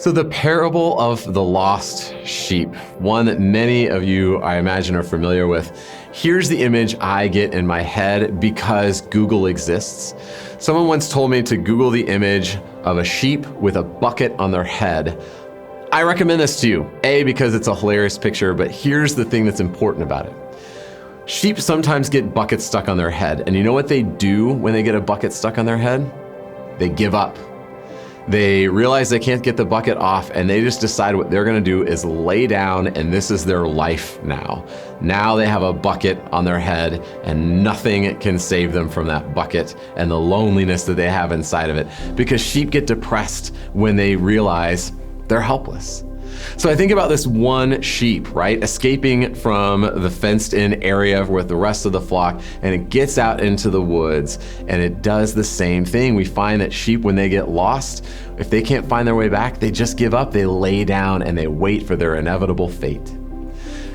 So the parable of the lost sheep, one that many of you, I imagine, are familiar with. Here's the image I get in my head because Google exists. Someone once told me to Google the image of a sheep with a bucket on their head. I recommend this to you, A, because it's a hilarious picture, but here's the thing that's important about it. Sheep sometimes get buckets stuck on their head, and you know what they do when they get a bucket stuck on their head? They give up. They realize they can't get the bucket off, and they just decide what they're gonna do is lay down, and this is their life now. Now they have a bucket on their head, and nothing can save them from that bucket and the loneliness that they have inside of it, because sheep get depressed when they realize they're helpless. So I think about this one sheep, right, escaping from the fenced-in area with the rest of the flock, and it gets out into the woods, and it does the same thing. We find that sheep, when they get lost, if they can't find their way back, they just give up, they lay down, and they wait for their inevitable fate.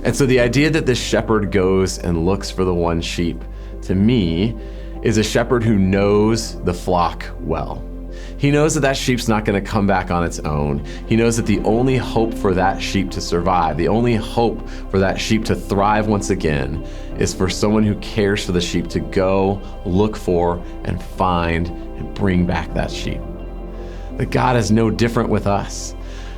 And so the idea that this shepherd goes and looks for the one sheep, to me, is a shepherd who knows the flock well. He knows that that sheep's not going to come back on its own. He knows that the only hope for that sheep to survive, the only hope for that sheep to thrive once again, is for someone who cares for the sheep to go, look for, and find, and bring back that sheep. That God is no different with us.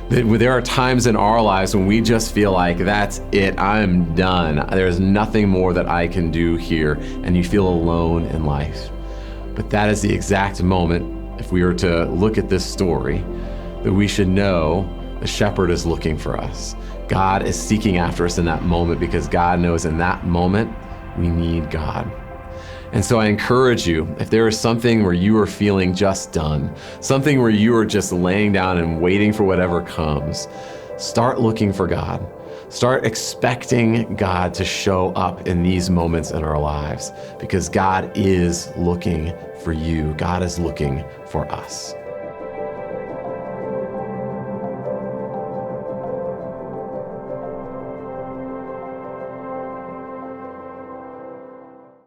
That there are times in our lives when we just feel like, that's it, I'm done. There's nothing more that I can do here, and you feel alone in life. But that is the exact moment, if we were to look at this story, that we should know the shepherd is looking for us. God is seeking after us in that moment because God knows in that moment we need God. And so I encourage you, if there is something where you are feeling just done, something where you are just laying down and waiting for whatever comes, start looking for God. Start expecting God to show up in these moments in our lives because God is looking for you. God is looking for us.